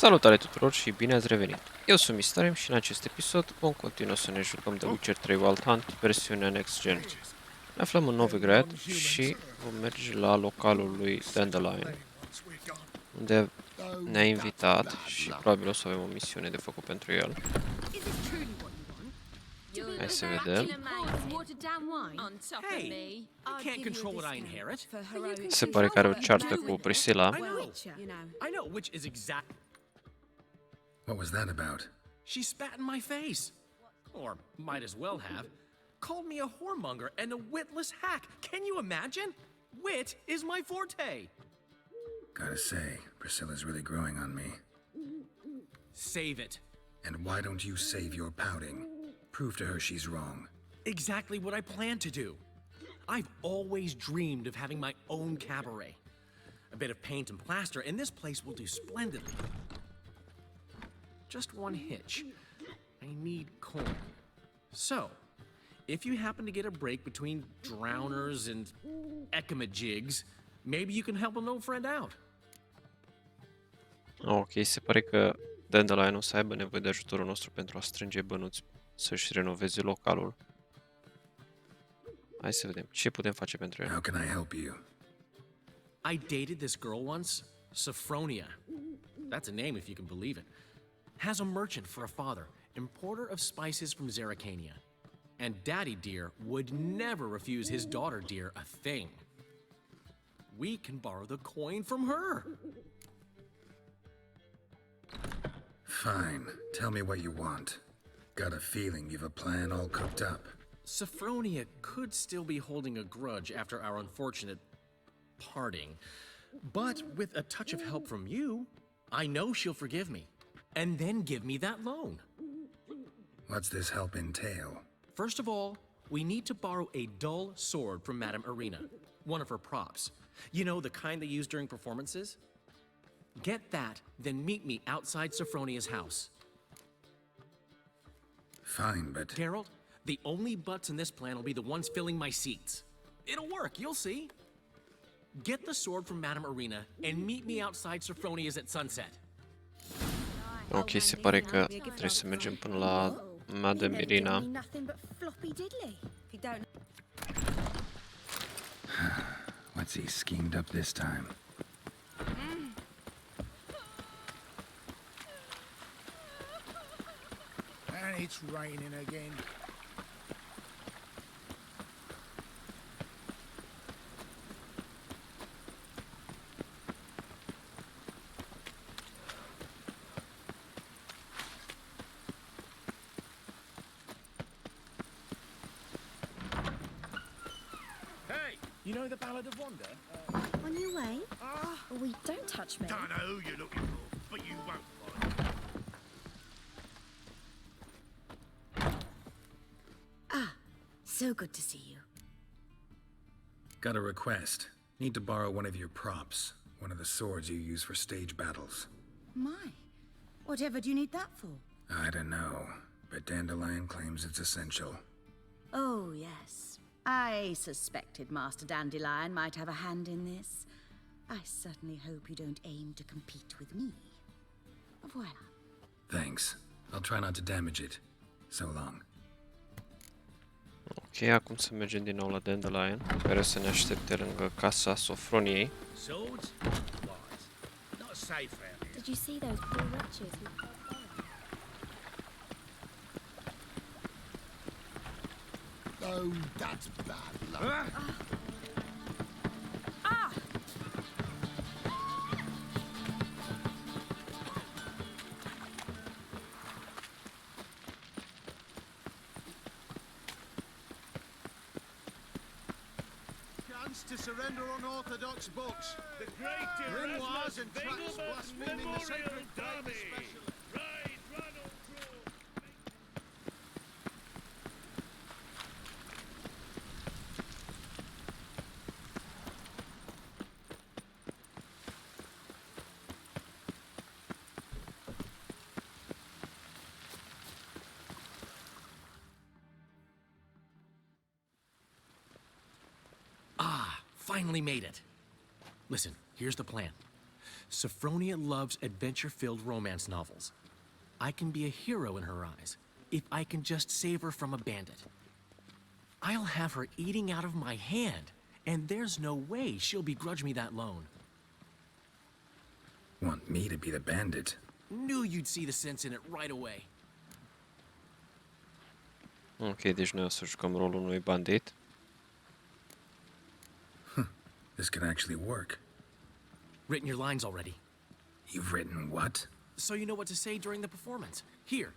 Salutare tuturor și bine ați revenit! Eu sunt Mistarem și în acest episod vom continua să ne jucăm The Witcher 3 Wild Hunt, versiunea Next Gen. Ne aflăm în Novigrad și vom merge la localul lui Dandelion, unde ne-a invitat și probabil o să avem o misiune de făcut pentru el. Hai să vedem. Se pare că are o ceartă cu Priscilla. What was that about? She spat in my face. Or might as well have. Called me a whoremonger and a witless hack. Can you imagine? Wit is my forte. Gotta say, Priscilla's really growing on me. Save it. And why don't you save your pouting? Prove to her she's wrong. Exactly what I plan to do. I've always dreamed of having my own cabaret. A bit of paint and plaster, and this place will do splendidly. Just one hitch. I need corn. So, if you happen to get a break between drowners and ecamajigs, maybe you can help an old friend out. Ok, se pare că Dandelion o să aibă nevoie de ajutorul nostru pentru a strânge bănuți să-și renoveze localul. Hai să vedem ce putem face pentru el. How can I help you? I dated this girl once, Sophronia. That's a name if you can believe it. Has a merchant for a father, importer of spices from Zeracania. And Daddy Dear would never refuse his daughter Dear a thing. We can borrow the coin from her. Fine. Tell me what you want. Got a feeling you've a plan all cooked up. Sophronia could still be holding a grudge after our unfortunate parting. But with a touch of help from you, I know she'll forgive me. And then give me that loan. What's this help entail? First of all, we need to borrow a dull sword from Madame Irina, one of her props. You know, the kind they use during performances? Get that, then meet me outside Sophronia's house. Fine, but... Geralt, the only butts in this plan will be the ones filling my seats. It'll work, you'll see. Get the sword from Madame Irina and meet me outside Sophronia's at sunset. Ok, se pare că trebuie să mergem până la Madame Irina. What's he schemed up this time? And it's raining again. You know the Ballad of Wanda? On your way? We don't touch me. Don't know who you're looking for, but you won't find it. So good to see you. Got a request. Need to borrow one of your props. One of the swords you use for stage battles. My, whatever do you need that for? I don't know, but Dandelion claims it's essential. Oh, yes. I suspected Master Dandelion might have a hand in this. I certainly hope you don't aim to compete with me. Voilà. Thanks. I'll try not to damage it. So long. Ok, acum să mergem din nou la Dandelion, care să ne aștepte lângă casa Sophroniei. Swords? Lies. Not safe out here. Did you see those poor wretches who... Oh, that's bad luck. Chance to surrender unorthodox books. The great Grimoires and tracts Erasmus blaspheming the sacred Memorial faith Dummy. especially. Right, Ronald True. Finally made it. Listen, here's the plan. Sophronia loves adventure-filled romance novels. I can be a hero in her eyes if I can just save her from a bandit. I'll have her eating out of my hand, and there's no way she'll begrudge me that loan. Want me to be the bandit? Knew you'd see the sense in it right away. Ok, deci noi o să jucăm rolul unui bandit. This can actually work. Written your lines already, You've written what? so you know what to say during the performance. Here,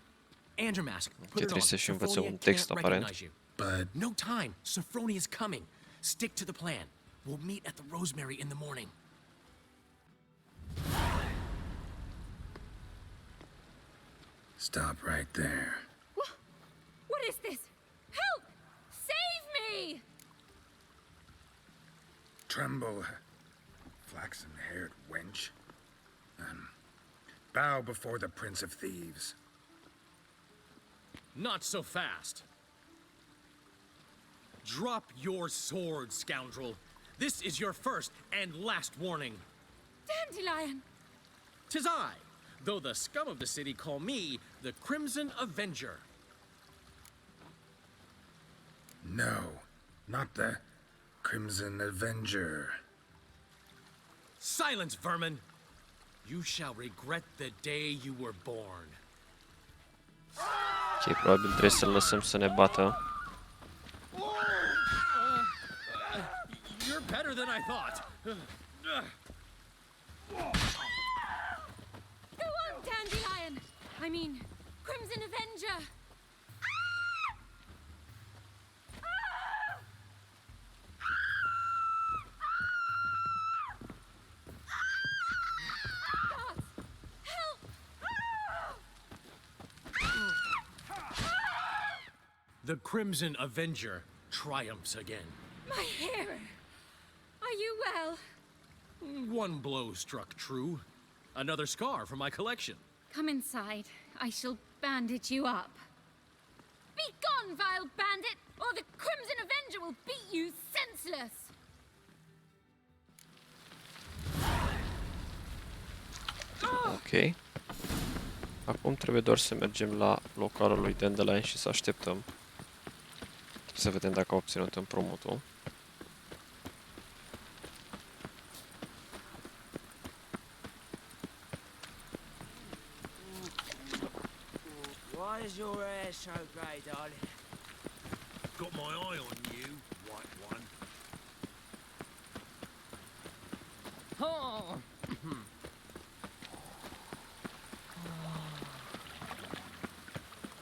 and your mask. Put it trebuie on. să și învățăm Sophronia un text, can't aparent. recognize you. But No time. Sophronia's coming. Stick to the plan. We'll meet at the Rosemary in the morning. stop right there. What is this? Help! Save me! Tremble, flaxen-haired wench. Bow before the Prince of Thieves. Not so fast. Drop your sword, scoundrel. This is your first and last warning. Dandelion! 'Tis I, though the scum of the city call me the Crimson Avenger. No, not the Crimson Avenger. Silence, vermin! You shall regret the day you were born. Ok, probabil trebuie să-l lăsăm să ne bată. You're better than I thought. Go on, Dandelion! I mean, Crimson Avenger! Guards! Help! The Crimson Avenger triumphs again. My hero! Are you well? One blow struck true. Another scar from my collection. Come inside. I shall bandage you up. Be gone, vile bandit, or the Crimson Avenger will beat you senseless! Ok. Acum trebuie doar să mergem la localul lui Dandelion și să așteptăm. Să vedem dacă a obținut împrumutul. Why is your hair so grey, darling? Got my eye on you, white one. Oh!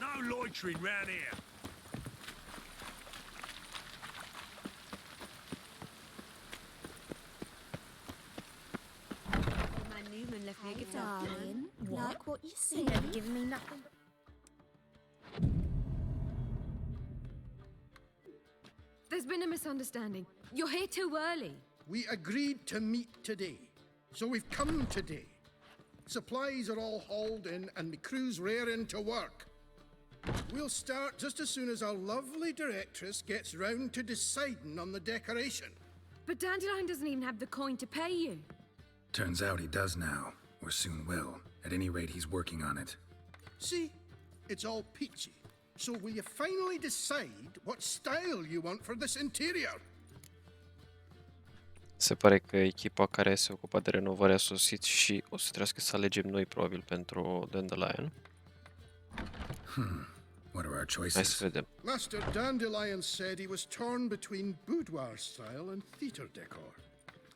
No loitering round here. My Newman left me a gift Darling, like what you see. He never given me nothing. There's been a misunderstanding. You're here too early. We agreed to meet today, so we've come today. Supplies are all hauled in and the crew's raring to work. We'll start just as soon as our lovely directress gets round to deciding on the decoration. But Dandelion doesn't even have the coin to pay you. Turns out he does now, or soon will. At any rate, he's working on it. See, it's all peachy. So will you finally decide what style you want for this interior? Se pare că echipa care se ocupă de renovare a sosit și o să trebuiască să alegem noi probabil pentru Dandelion. What are our Hai să choices? vedem. Master Dandelion said he was torn between boudoir style and theatre decor.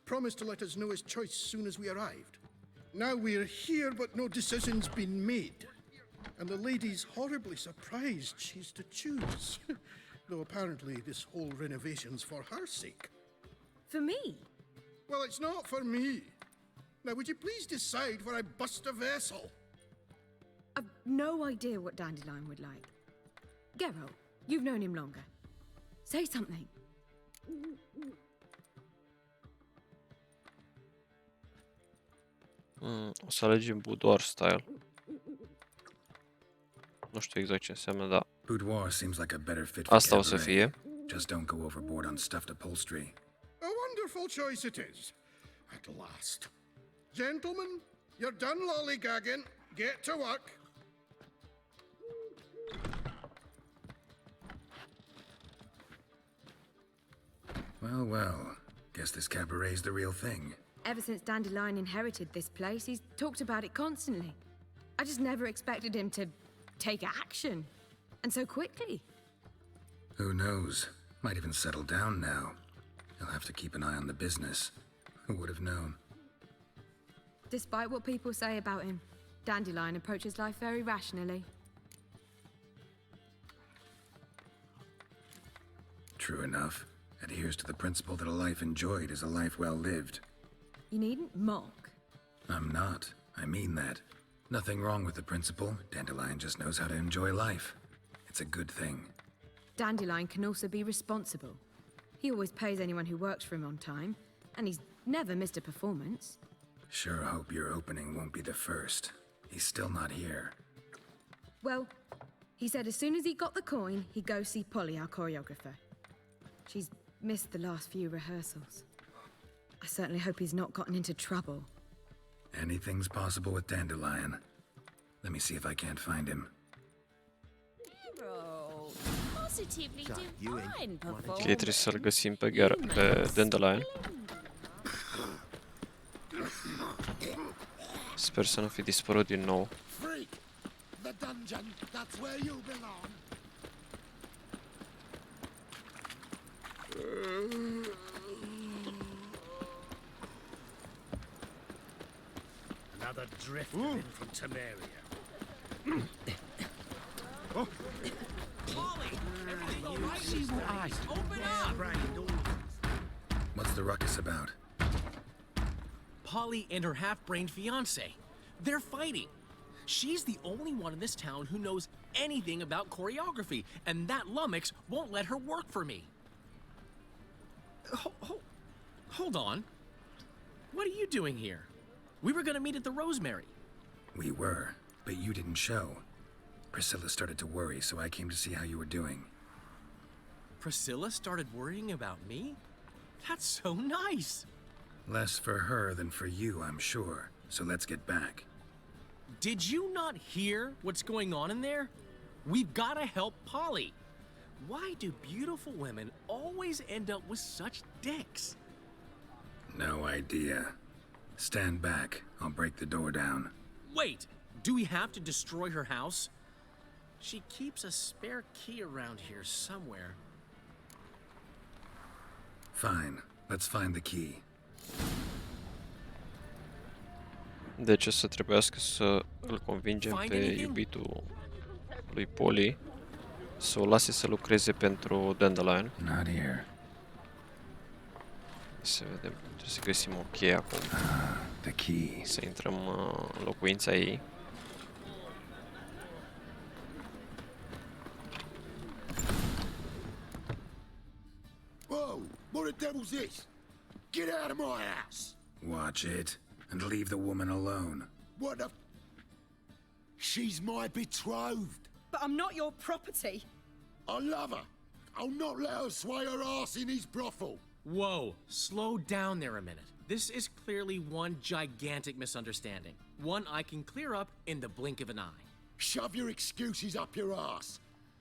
Promised to let us know his choice soon as we arrived. Now we're here, but no decision's been made. And the lady's horribly surprised she's to choose. Though apparently this whole renovation's for her sake. For me? Well, it's not for me. Now, would you please decide where I bust a vessel? I've no idea what Dandelion would like. Geralt, you've known him longer. Say something. O să alegem boudoir style. Nu știu exact ce înseamnă, dar Boudoir seems like a better fit for asta o să cabaret. fie. Just don't go overboard on stuffed upholstery. A wonderful choice it is. At last. Gentlemen, you're done lollygagging. Get to work. Well, well. Guess this cabaret's the real thing. Ever since Dandelion inherited this place, he's talked about it constantly. I just never expected him to take action. And so quickly. Who knows? Might even settle down now. He'll have to keep an eye on the business. Who would have known? Despite what people say about him, Dandelion approaches life very rationally. True enough. Adheres to the principle that a life enjoyed is a life well lived. You needn't mock. I'm not. I mean that. Nothing wrong with the principle. Dandelion just knows how to enjoy life. It's a good thing. Dandelion can also be responsible. He always pays anyone who works for him on time, and he's never missed a performance. Sure hope your opening won't be the first. He's still not here. Well, he said as soon as he got the coin, he'd go see Polly, our choreographer. She's missed the last few rehearsals. I certainly hope he's not gotten into trouble. Anything's possible with Dandelion. Let me see if I can't find him. Positively divine performance. Ok, trebuie să-l găsim pe Dandelion. Sper să nu fi dispărut din nou. Freak! The dungeon, that's where you belong. Another drifter in from Temeria. Polly! Everything all right? See what I open up! What's the ruckus about? Polly and her half-brained fiance. They're fighting. She's the only one in this town who knows anything about choreography, and that lummox won't let her work for me. Hold on. What are you doing here? We were gonna meet at the Rosemary. We were, but you didn't show. Priscilla started to worry, so I came to see how you were doing. Priscilla started worrying about me? That's so nice. Less for her than for you, I'm sure. So let's get back. Did you not hear what's going on in there? We've gotta help Polly. Why do beautiful women always end up with such dicks? No idea. Stand back. I'll break the door down. Wait, do we have to destroy her house? She keeps a spare key around here somewhere. Fine. Let's find the key. Deci o să trebuiască să îl convingem pe iubitul lui Polly să o lase să lucreze pentru Dandelion. Not here. Să vedem, trebuie să găsim o cheie acum. The key. Să intrăm în locuința ei. Whoa! What the devil's this? Get out of my house! Watch it, and leave the woman alone. What the... She's my betrothed. But I'm not your property. I love her. I'll not let her sway her ass in his brothel. Whoa, slow down there a minute. This is clearly one gigantic misunderstanding. One I can clear up in the blink of an eye. Shove your excuses up your ass.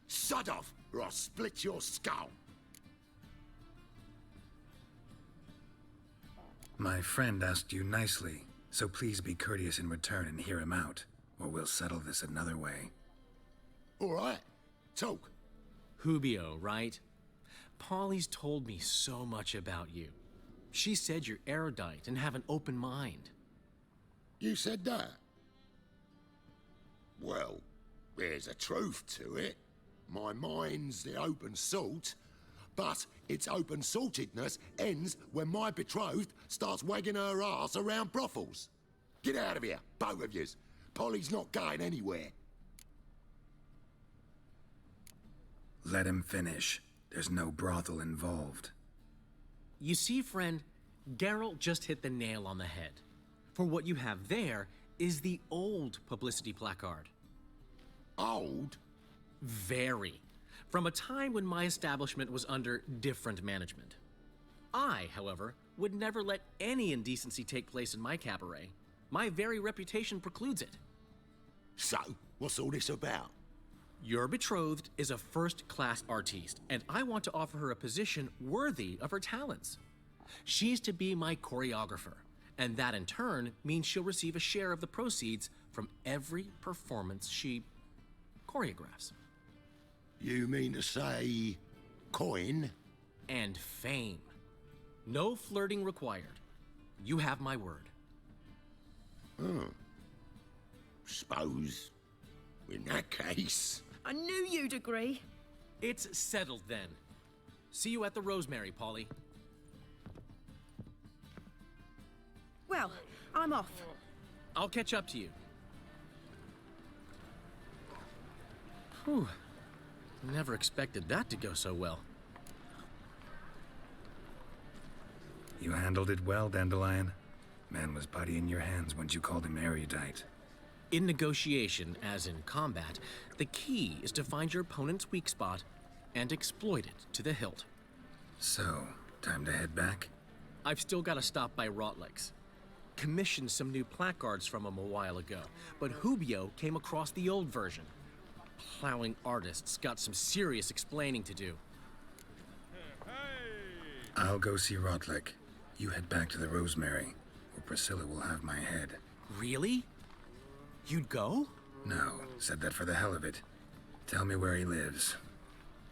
Sod off, or I'll split your skull. My friend asked you nicely, so please be courteous in return and hear him out, or we'll settle this another way. All right, talk. Hubio, right? Polly's told me so much about you. She said you're erudite and have an open mind. You said that? Well, there's a truth to it. My mind's the open salt, but its open saltedness ends when my betrothed starts wagging her ass around brothels. Get out of here, both of yous. Polly's not going anywhere. Let him finish. There's no brothel involved. You see, friend, Geralt just hit the nail on the head. For what you have there is the old publicity placard. Old? Very. From a time when my establishment was under different management. I, however, would never let any indecency take place in my cabaret. My very reputation precludes it. So, what's all this about? Your betrothed is a first-class artiste, and I want to offer her a position worthy of her talents. She's to be my choreographer, and that in turn means she'll receive a share of the proceeds from every performance she choreographs. You mean to say... coin? And fame. No flirting required. You have my word. Suppose... in that case... I knew you'd agree. It's settled then. See you at the Rosemary, Polly. Well, I'm off. I'll catch up to you. Whew. Never expected that to go so well. You handled it well, Dandelion. Man was putty in your hands once you called him erudite. In negotiation, as in combat, the key is to find your opponent's weak spot and exploit it to the hilt. So, time to head back? I've still got to stop by Rotlick's. Commissioned some new placards from him a while ago, but Hubio came across the old version. Plowing artists got some serious explaining to do. I'll go see Rotlick. You head back to the Rosemary, where Priscilla will have my head. Really? You'd go? No, said that for the hell of it. Tell me where he lives.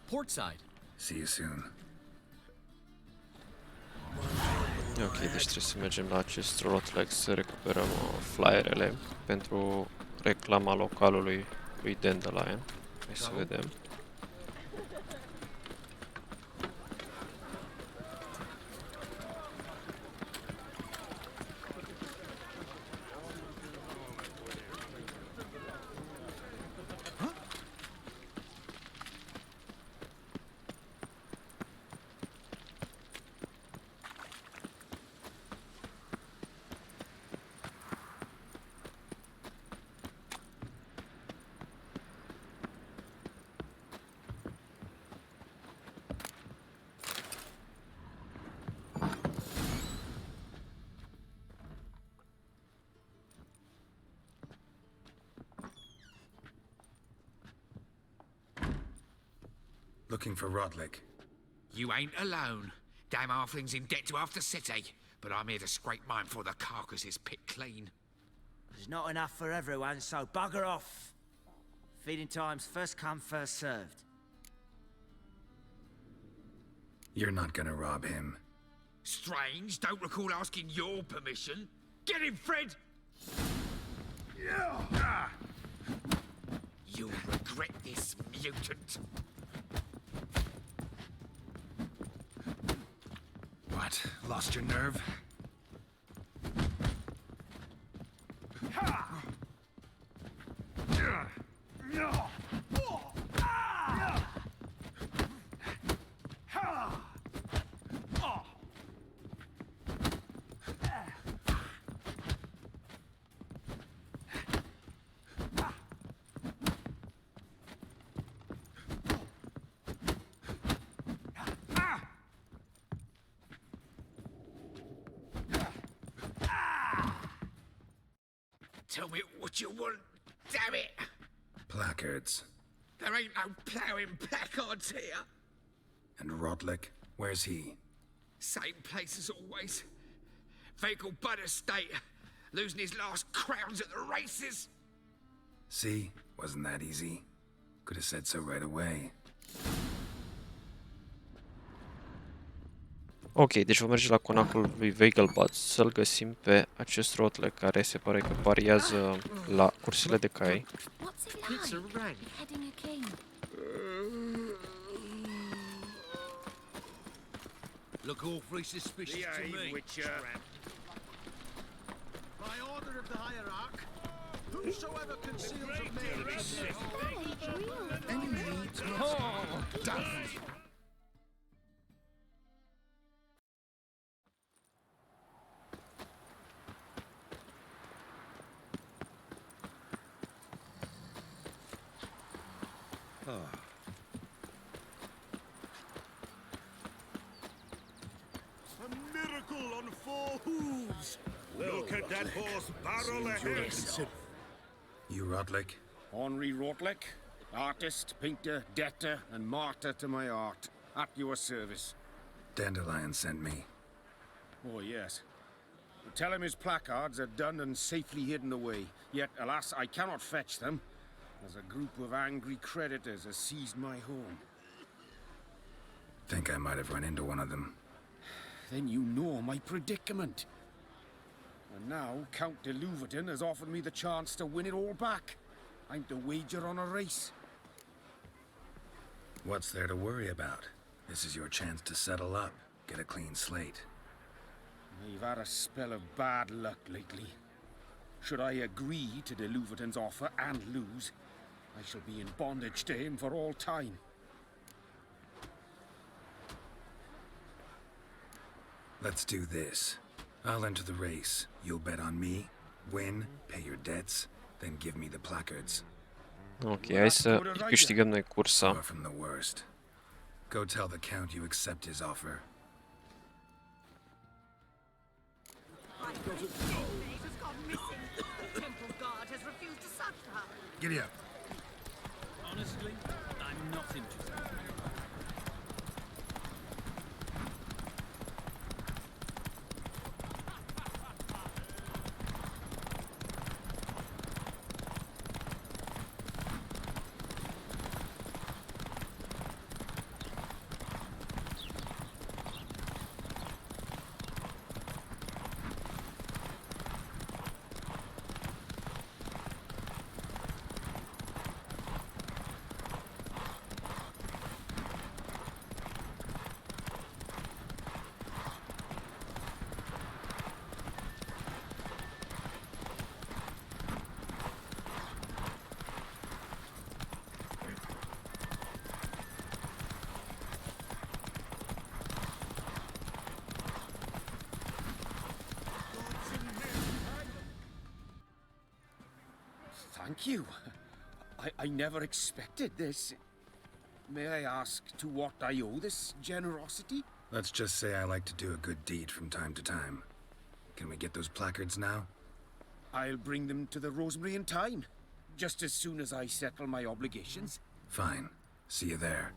Portside. See you soon. Ok, deci trebuie să mergem la acest Rotlex să recuperăm flyerele pentru reclama localului lui Dandelion. Hai să vedem. Looking for Rotlick. You ain't alone. Damn halfling's in debt to half the city. But I'm here to scrape mine before the carcass is picked clean. There's not enough for everyone, so bugger off. Feeding time's first come, first served. You're not gonna rob him. Strange, don't recall asking your permission. Get him, Fred! You'll regret this, mutant. What? Lost your nerve? Tell me what you want, damn it! Placards. There ain't no ploughing placards here. And Rotlick? Where's he? Same place as always. Vehicle bud estate. Losing his last crowns at the races. See? Wasn't that easy? Could have said so right away. Ok, deci vom merge la conacul lui Vegelbud să-l găsim pe acest rotle care se pare că pariază la cursele de cai. What's it like? Heading a king. Look awfully suspicious to me. By order of the hierarch, whosoever conceals a male any needs must done. A miracle on four hooves! Look at that horse barrel ahead. You Rotlick? Henri Rotlick, artist, painter, debtor, and martyr to my art. At your service. Dandelion sent me. Oh, yes. Tell him his placards are done and safely hidden away. Yet, alas, I cannot fetch them, as a group of angry creditors has seized my home. Think I might have run into one of them. Then you know my predicament. And now, Count de Louverton has offered me the chance to win it all back. I'm to wager on a race. What's there to worry about? This is your chance to settle up, get a clean slate. I've had a spell of bad luck lately. Should I agree to de Louverton's offer and lose, I shall be in bondage to him for all time. Let's do this. I'll enter the race. You'll bet on me, win, pay your debts, then give me the placards. Ok, hai să câștigăm noi cursa. Far from the worst. Go tell the Count you accept his offer. Giddy up. Honestly, I'm not interested. Thank you. I never expected this. May I ask to what I owe this generosity? Let's just say I like to do a good deed from time to time. Can we get those placards now? I'll bring them to the Rosemary in time, just as soon as I settle my obligations. Fine. See you there.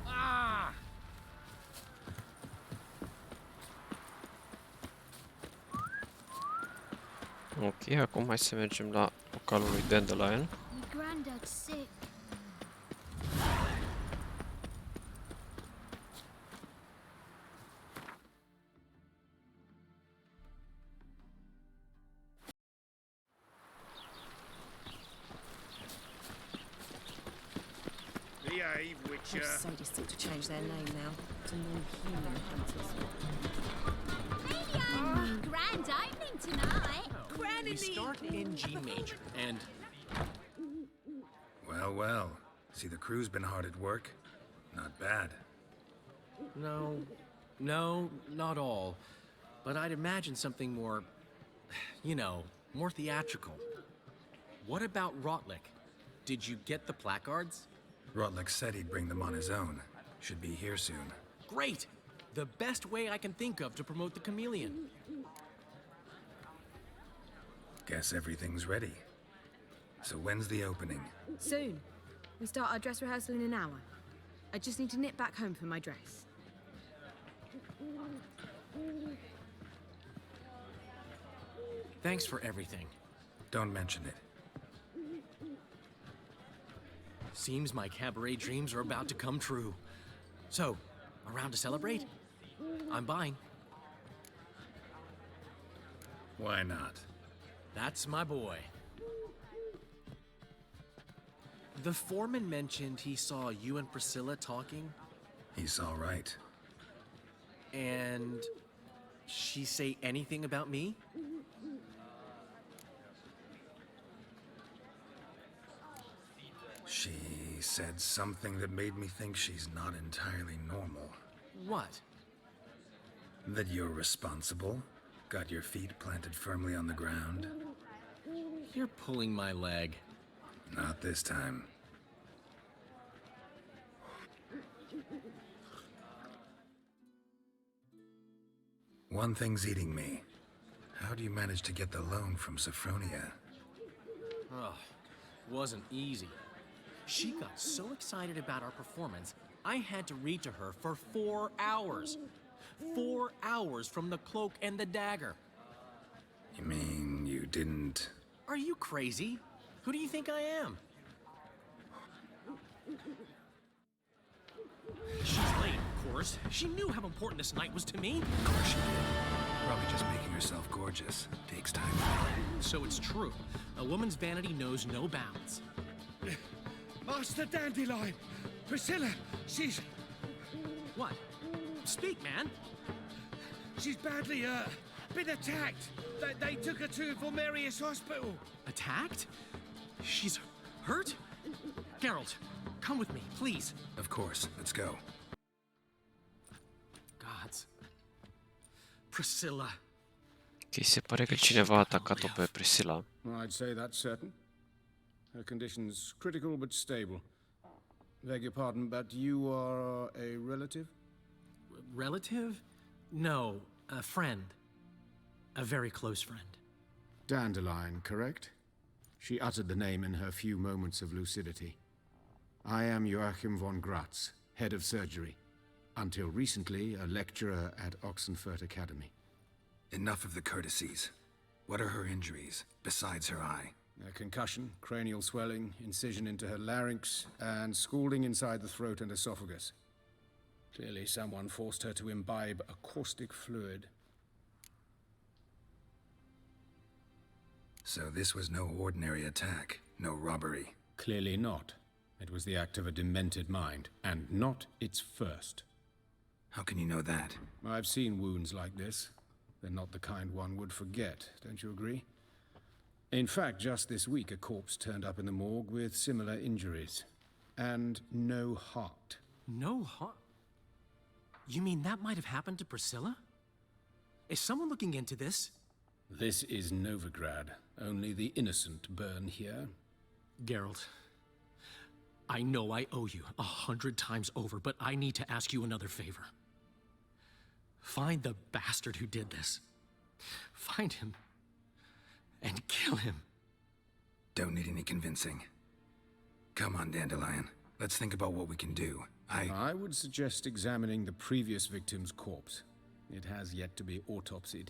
Ah! Ok, acum hai să mergem la localul lui Dandelion. My granddad's sick. Behave, Witcher. Mercedes thought to change their name now to non-human hunters. Grand opening tonight. We start in G major, and Well, well. See, the crew's been hard at work. Not bad. no, not all. But I'd imagine something more, you know, more theatrical. What about Rotlick? Did you get the placards? Rotlick said he'd bring them on his own. Should be here soon. Great! The best way I can think of to promote the chameleon. Guess everything's ready. So when's the opening? Soon. We start our dress rehearsal in an hour. I just need to nip back home for my dress. Thanks for everything. Don't mention it. Seems my cabaret dreams are about to come true. So, around to celebrate? I'm buying. Why not? That's my boy. The foreman mentioned he saw you and Priscilla talking, He's all right. and she say anything about me? She said something that made me think she's not entirely normal. What? That you're responsible, got your feet planted firmly on the ground. You're pulling my leg. Not this time. One thing's eating me. How do you manage to get the loan from Sophronia? Oh, wasn't easy. She got so excited about our performance, I had to read to her for 4 hours. 4 hours from the cloak and the dagger. You mean you didn't... Are you crazy? Who do you think I am? She's late, of course. She knew how important this night was to me. Of course she did. Probably just making herself gorgeous. Takes time. So it's true. A woman's vanity knows no bounds. Master Dandelion! Priscilla, she's... What? Speak, man. She's badly, been attacked. They took her to Vulmerius Hospital. Attacked? She's hurt? Geralt, come with me, please. Of course. Let's go. Gods. Priscilla. Ok, se pare că cineva a atacat-o pe Priscilla. I'd say that's certain. Her condition's critical but stable. Beg your pardon, but you are a relative? Relative? No, a friend. A very close friend. Dandelion, correct? She uttered the name in her few moments of lucidity. I am Joachim von Gratz, head of surgery. Until recently, a lecturer at Oxenfurt Academy. Enough of the courtesies. What are her injuries, besides her eye? A concussion, cranial swelling, incision into her larynx, and scalding inside the throat and esophagus. Clearly someone forced her to imbibe a caustic fluid. So this was no ordinary attack, no robbery. Clearly not. It was the act of a demented mind, and not its first. How can you know that? I've seen wounds like this. They're not the kind one would forget, don't you agree? In fact, just this week, a corpse turned up in the morgue with similar injuries. And no heart. No heart? You mean that might have happened to Priscilla? Is someone looking into this? This is Novigrad. Only the innocent burn here. Geralt, I know I owe you 100 times over, but I need to ask you another favor. Find the bastard who did this. Find him. And kill him. Don't need any convincing. Come on, Dandelion. Let's think about what we can do. I would suggest examining the previous victim's corpse. It has yet to be autopsied.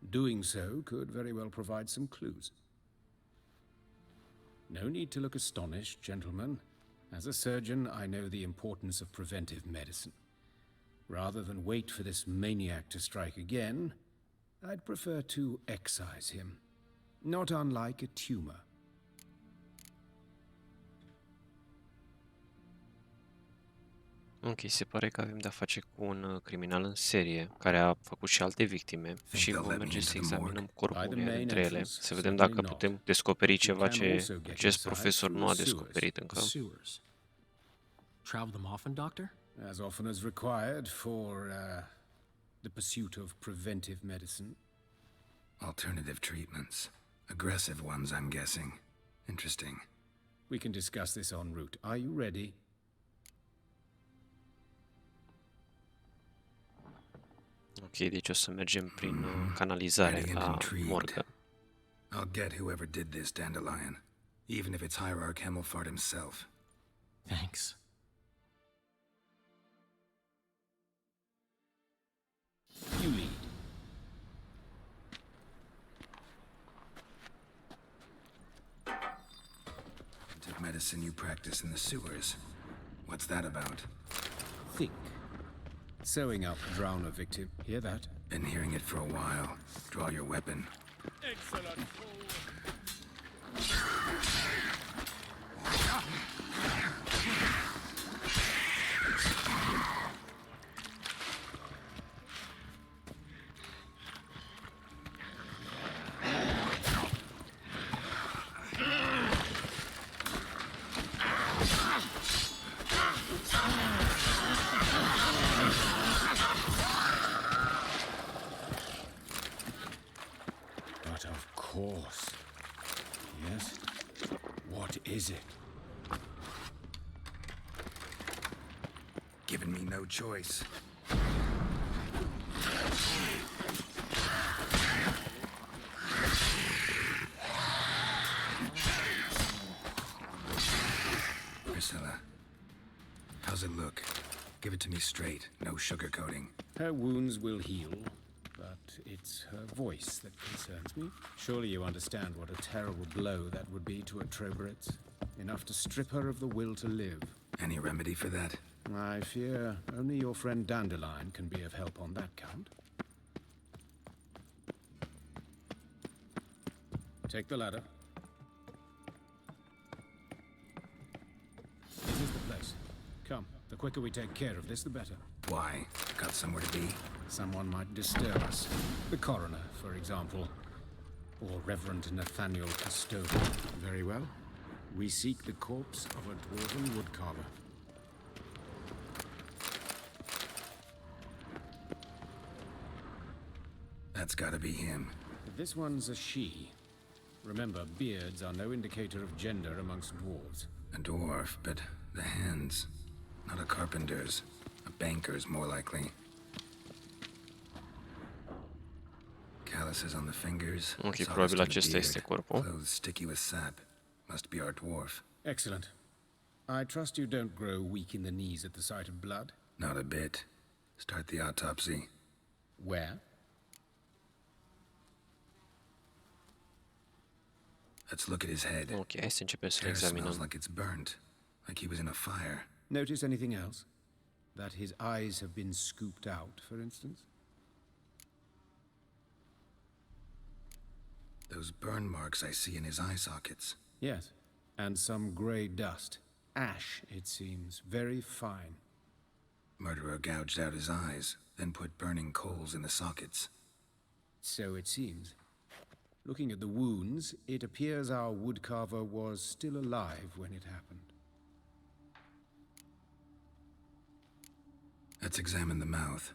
Doing so could very well provide some clues. No need to look astonished, gentlemen. As a surgeon, I know the importance of preventive medicine. Rather than wait for this maniac to strike again, I'd prefer to excise him. Not unlike a tumor. Ok, se pare că avem de-a face cu un criminal în serie care a făcut și alte victime și vom merge să examinăm corpurile dintre ele, să vedem dacă putem descoperi ceva ce acest profesor nu a descoperit încă. Travel them often, Doctor? As often as required for the pursuit of preventive medicine. Alternative treatments. Aggressive ones, I'm guessing. Interesting. We can discuss this en route. Are you ready? Ok, deci o să mergem prin canalizare la morgă. I'll get whoever did this, Dandelion. Even if it's Hierarch Hemmelfart himself. Thanks. You lead. Preventive medicine you practice in the sewers. What's that about? Think. Sewing up drowner victim. Hear that? Been hearing it for a while. Draw your weapon. Excellent. But of course. Yes? What is it? Given me no choice. Priscilla. How's it look? Give it to me straight, no sugarcoating. Her wounds will heal, but it's her voice that concerns me. Surely you understand what a terrible blow that would be to a Troberet. Enough to strip her of the will to live. Any remedy for that? I fear only your friend Dandelion can be of help on that count. Take the ladder. This is the place. Come, the quicker we take care of this, the better. Why? Got somewhere to be? Someone might disturb us. The coroner, for example. Or Reverend Nathaniel Custodian. Very well. We seek the corpse of a dwarven woodcarver. That's gotta be him. This one's a she. Remember, beards are no indicator of gender amongst dwarves. A dwarf, but the hands. Not a carpenter's. A banker's, more likely. Calluses on the fingers. Ok, sawdust probabil on the acesta beard, este corpul. Clothes sticky with sap. Must be our dwarf. Excellent. I trust you don't grow weak in the knees at the sight of blood? Not a bit. Start the autopsy. Where? Let's look at his head. Ok, hai să începem să-l Hair smells examinăm. like it's burnt. Like he was in a fire. Notice anything else? That his eyes have been scooped out, for instance? Those burn marks I see in his eye sockets. Yes. And some grey dust. Ash, it seems. Very fine. Murderer gouged out his eyes, then put burning coals in the sockets. So it seems. Looking at the wounds, it appears our woodcarver was still alive when it happened. Let's examine the mouth.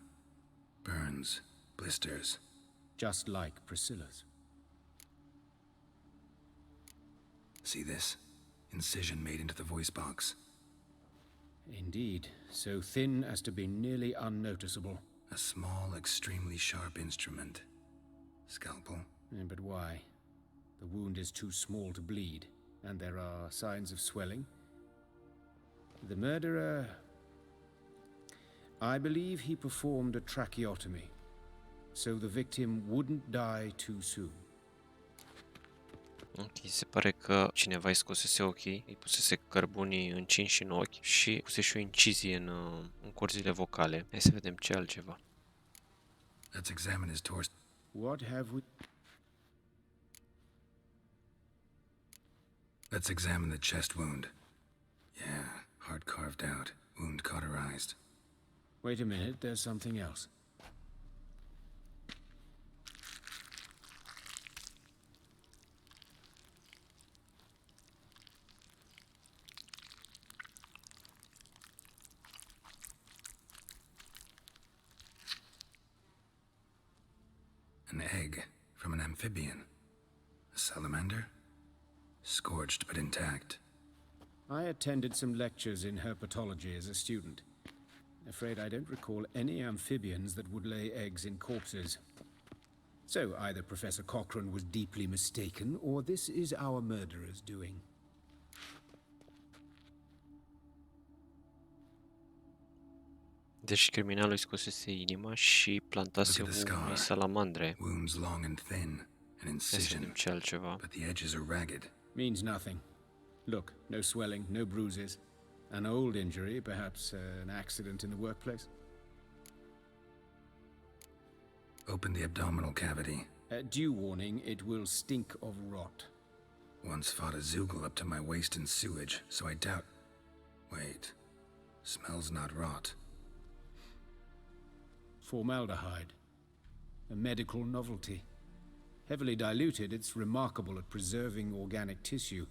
Burns, blisters. Just like Priscilla's. See this? Incision made into the voice box. Indeed, so thin as to be nearly unnoticeable. A small, extremely sharp instrument. Scalpel. But why? The wound is too small to bleed, and there are signs of swelling. The murderer... I believe he performed a tracheotomy, so the victim wouldn't die too soon. Ok, se pare că cineva îi scosese ochii, îi pusese cărbunii încinși în ochi și pusese o incizie în corzile vocale. Hai să vedem ce altceva. Let's examine his torso. What have we... Let's examine the chest wound. Yeah, heart carved out, wound cauterized. Wait a minute, there's something else. An egg from an amphibian. A salamander? Scorched but intact. I attended some lectures in herpetology as a student. Afraid I don't recall any amphibians that would lay eggs in corpses. So either Professor Cochrane was deeply mistaken, or this is our murderer's doing. Deci criminalul îi scosese inima și plantase unei salamandre. Wounds long and thin, an incision, ce altceva. but the edges are ragged. Means nothing. Look, no swelling, no bruises. An old injury, perhaps an accident in the workplace. Open the abdominal cavity. Due warning, it will stink of rot. Once fought a Zoogle up to my waist in sewage, so I doubt... Wait. Smells not rot. Formaldehyde. A medical novelty. Heavily diluted, it's remarkable at preserving organic tissue.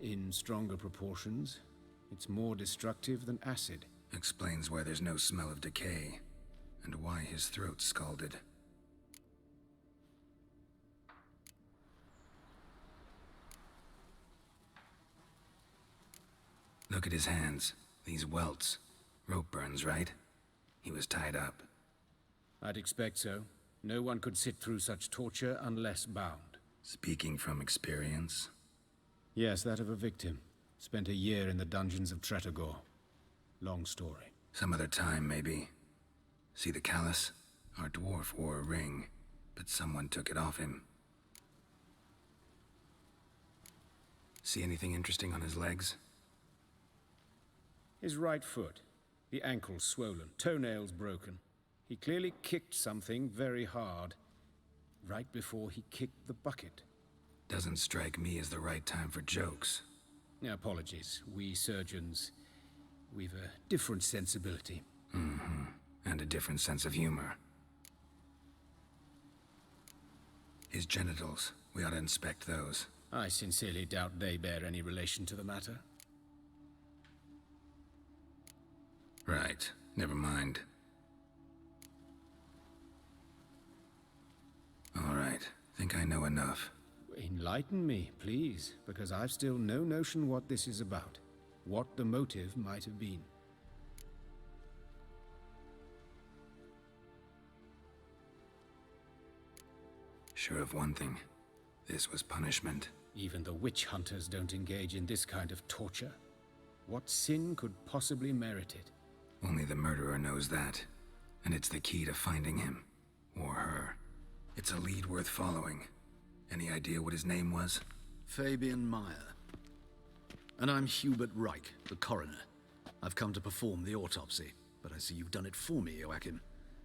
In stronger proportions, it's more destructive than acid. Explains why there's no smell of decay, and why his throat's scalded. Look at his hands. These welts. Rope burns, right? He was tied up. I'd expect so. No one could sit through such torture unless bound. Speaking from experience? Yes, that of a victim. Spent a year in the dungeons of Tretogor. Long story. Some other time, maybe. See the callus? Our dwarf wore a ring, but someone took it off him. See anything interesting on his legs? His right foot. The ankle swollen, toenails broken. He clearly kicked something very hard, right before he kicked the bucket. Doesn't strike me as the right time for jokes. Apologies. We surgeons, we've a different sensibility. Mm-hmm. And a different sense of humor. His genitals. We ought to inspect those. I sincerely doubt they bear any relation to the matter. Right. Never mind. All right. Think I know enough. Enlighten me, please, because I've still no notion what this is about. What the motive might have been. Sure of one thing. This was punishment. Even the witch hunters don't engage in this kind of torture. What sin could possibly merit it? Only the murderer knows that. And it's the key to finding him. Or her. It's a lead worth following. Any idea what his name was? Fabian Meyer. And I'm Hubert Reich, the coroner. I've come to perform the autopsy, but I see you've done it for me, Joachim.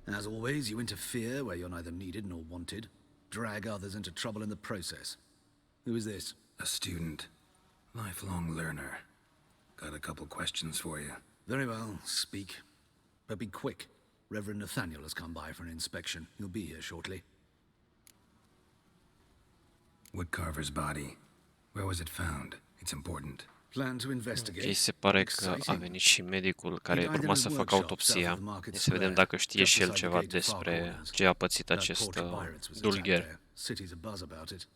As always, you interfere where you're neither needed nor wanted. Drag others into trouble in the process. Who is this? A student. Lifelong learner. Got a couple questions for you. Very well, speak. But be quick. Reverend Nathaniel has come by for an inspection. He'll be here shortly. Woodcarver's body. Where was it found? It's important. Plan to investigate. Ei se pare că a venit și medicul care urma să facă autopsia. Să vedem dacă știe și el ceva despre ce a pățit acest dulgher. City's a buzz about it.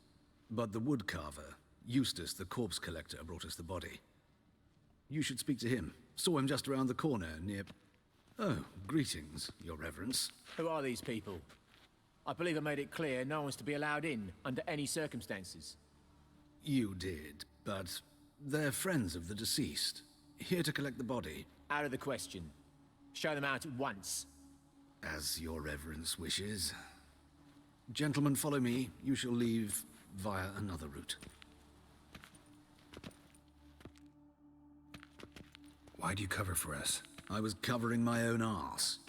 But the woodcarver, Eustace, the corpse collector, brought us the body. You should speak to him. Saw him just around the corner near... Oh, greetings, your reverence. Who are these people? I believe I made it clear no one's to be allowed in under any circumstances. You did, but they're friends of the deceased. Here to collect the body. Out of the question. Show them out at once. As your reverence wishes. Gentlemen, follow me. You shall leave via another route. Why'd you cover for us? I was covering my own arse.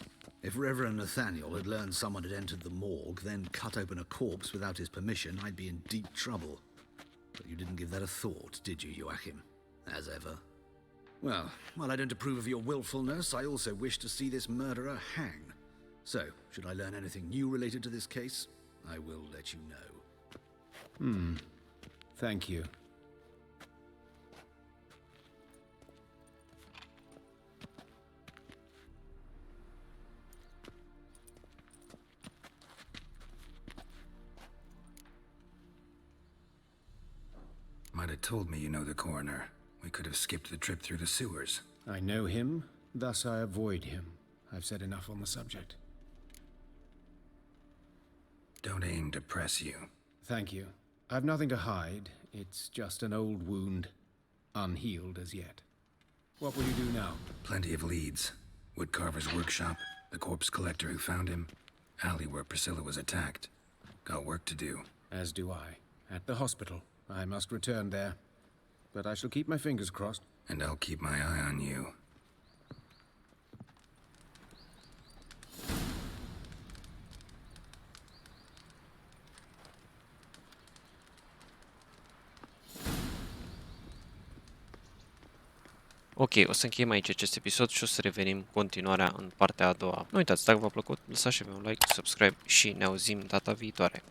If Reverend Nathaniel had learned someone had entered the morgue, then cut open a corpse without his permission, I'd be in deep trouble. But you didn't give that a thought, did you, Joachim? As ever. Well, while I don't approve of your willfulness, I also wish to see this murderer hang. So, should I learn anything new related to this case, I will let you know. Thank you. Might have told me you know the coroner. We could have skipped the trip through the sewers. I know him, thus I avoid him. I've said enough on the subject. Don't aim to press you. Thank you. I've nothing to hide. It's just an old wound, unhealed as yet. What will you do now? Plenty of leads. Woodcarver's workshop, the corpse collector who found him, alley where Priscilla was attacked. Got work to do. As do I. At the hospital. I must return there. But I shall keep my fingers crossed. And I'll keep my eye on you. Ok, o să încheiem aici acest episod și o să revenim continuarea în partea a doua. Nu uitați, dacă v-a plăcut, lăsați și un like, subscribe și ne auzim data viitoare.